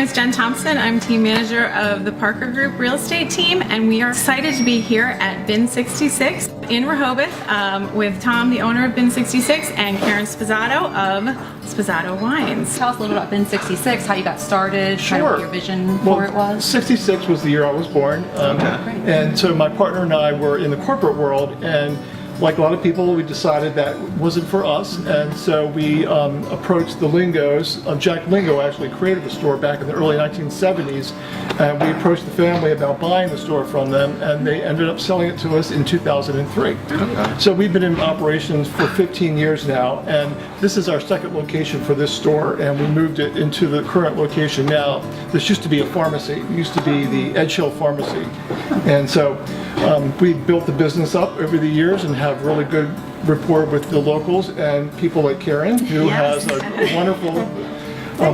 is Jen Thompson. I'm team manager of the Parker Group real estate team, and we are excited to be here at Bin 66 in Rehoboth with Tom, the owner of Bin 66, and Karen Sposato of Sposato Wines. Tell us a little about Bin 66, how you got started, Sure. kind of what your vision for it was. 66 was the year I was born. And so my partner and I were in the corporate world, and like a lot of people, we decided that wasn't for us, and so we approached the Lingos. Jack Lingo actually created the store back in the early 1970s, and we approached the family about buying the store from them, and they ended up selling it to us in 2003. So we've been in operations for 15 years now, and this is our second location for this store, and we moved it into the current location now. This used to be a pharmacy. It used to be the Edge Hill Pharmacy, and so we built the business up over the years and have really good rapport with the locals and people like Karen, who has a wonderful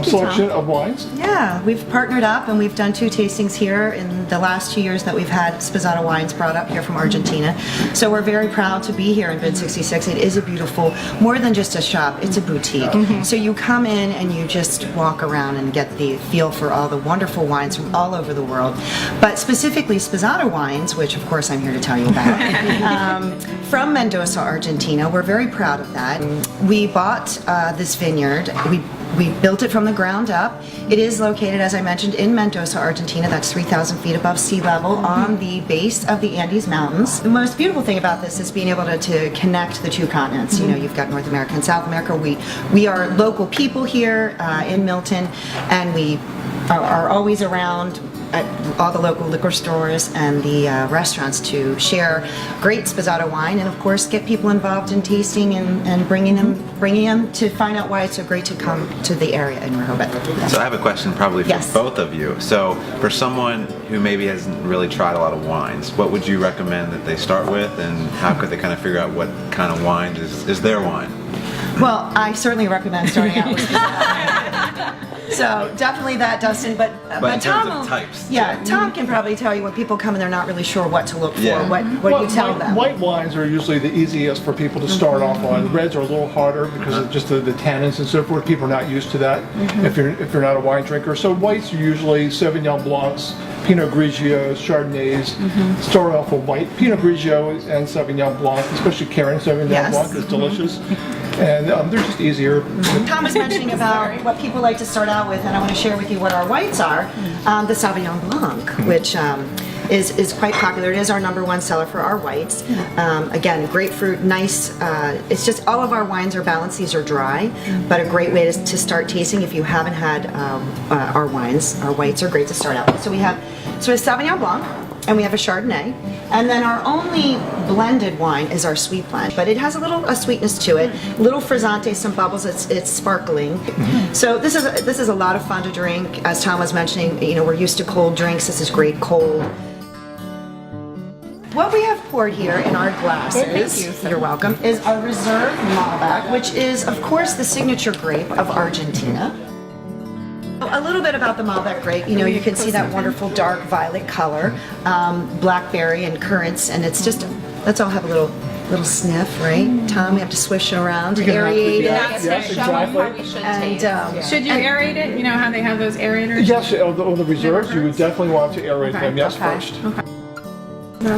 selection of wines. Yeah, we've partnered up and we've done 2 tastings here in the last 2 years that we've had Sposato wines brought up here from Argentina. So we're very proud to be here in Bin 66. It is a beautiful, more than just a shop, it's a boutique. So you come in and you just walk around and get the feel for all the wonderful wines from all over the world. But specifically Sposato wines, which of course I'm here to tell you about, from Mendoza, Argentina. We're very proud of that. We bought this vineyard. We built it from the ground up. It is located, as I mentioned, in Mendoza, Argentina. That's 3,000 feet above sea level on the base of the Andes Mountains. The most beautiful thing about this is being able to connect the 2 continents. You know, you've got North America and South America. We are local people here in Milton, and we are always around at all the local liquor stores and the restaurants to share great Sposato wine, and of course get people involved in tasting and bringing them to find out why it's so great to come to the area in Rehoboth. So I have a question probably for both of you. So for someone who maybe hasn't really tried a lot of wines, what would you recommend that they start with, and how could they kind of figure out what kind of wine is their wine? Well, I certainly recommend starting out with Sposato. So definitely that, Dustin. But in Tom, terms of types, Tom can probably tell you when people come and they're not really sure what to look for. What do you tell them? White wines are usually the easiest for people to start off on. Reds are a little harder because of just the tannins and so forth. People are not used to that if you're not a wine drinker. So whites are usually Sauvignon Blancs, Pinot Grigios, Chardonnays. Start off with white. Pinot Grigio and Sauvignon Blanc, especially Karen Sauvignon Blanc, is delicious. And they're just easier. Tom was mentioning about what people like to start out with, and I want to share with you what our whites are. The Sauvignon Blanc, which is quite popular. It is our #1 seller for our whites. Again, grapefruit, nice. It's just all of our wines are balanced. These are dry, but a great way to start tasting if you haven't had our wines. Our whites are great to start out with. So we have Sauvignon Blanc, and we have a Chardonnay, and then our only blended wine is our sweet blend, but it has a little sweetness to it, little frizzante, some bubbles. It's sparkling. So this is a lot of fun to drink. As Tom was mentioning, you know, we're used to cold drinks. This is great cold. What we have poured here in our glasses, you're welcome, is our Reserve Malbec, which is, of course, the signature grape of Argentina. A little bit about the Malbec grape. You know, you can see that wonderful dark violet color, blackberry and currants, and it's just, let's all have a little sniff, right? Tom, we have to swish it around to aerate it. Yes, exactly. Should you aerate it? You know how they have those aerators? Yes, on the reserves, you would definitely want to aerate them, first.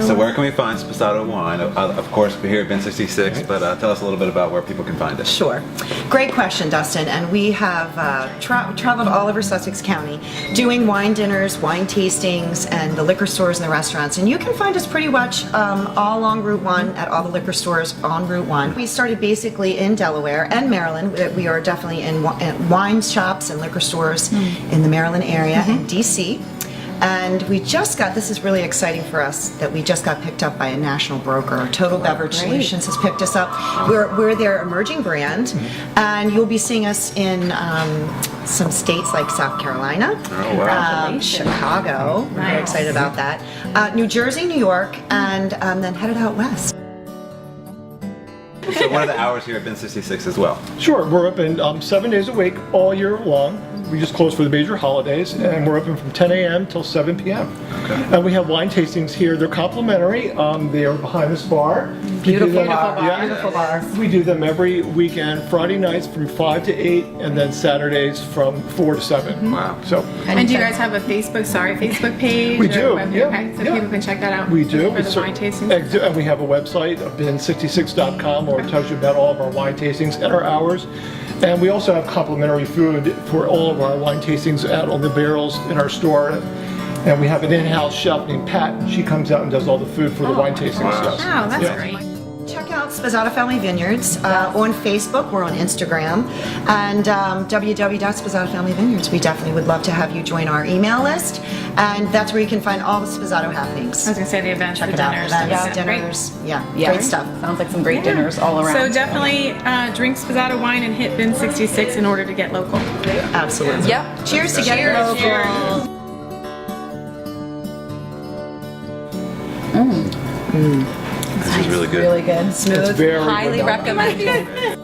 So where can we find Sposato wine? Of course, we're here at Bin 66, but tell us a little bit about where people can find it. Sure. Great question, Dustin. And we have traveled all over Sussex County doing wine dinners, wine tastings, and the liquor stores and the restaurants. And you can find us pretty much all along Route 1 at all the liquor stores on Route 1. We started basically in Delaware and Maryland. We are definitely in wine shops and liquor stores in the Maryland area and DC. And we just got, this is really exciting for us, that we just got picked up by a national broker. Total Beverage Solutions has picked us up. We're their emerging brand, and you'll be seeing us in some states like South Carolina, Chicago, we're very excited about that, New Jersey, New York, and then headed out west. So what are the hours here at Bin 66 as well? Sure, we're open 7 days a week, all year long. We just close for the major holidays, and we're open from 10 a.m. till 7 p.m. Okay. And we have wine tastings here. They're complimentary. They are behind this bar. Beautiful bar. bar. Beautiful bar. We do them every weekend, Friday nights from 5 to 8, and then Saturdays from 4 to 7. Wow. So And do you guys have a Facebook page? We or do, web- yeah, Okay, so yeah. people can check that out. we do. For the wine tastings. And we have a website, bin66.com, where it tells you about all of our wine tastings and our hours. And we also have complimentary food for all of our wine tastings out on the barrels in our store. And we have an in-house chef named Pat. She comes out and does all the food for the wine tasting stuff. Wow, that's Yeah. great. Check out Sposato Family Vineyards on Facebook. We're on Instagram, and www.Sposato Family Vineyards. We definitely would love to have you join our email list, and that's where you can find all the Sposato happenings. I was gonna say the events, Check the it out. dinners. Events, Yeah, great. dinners. Yeah, Yeah. great stuff. Sounds like some great dinners all around. So definitely drink Sposato wine and hit bin 66 in order to get local. Absolutely. Yep. Cheers to get local. Cheers. This is really good. Really good. Smooth. very Highly good. recommended.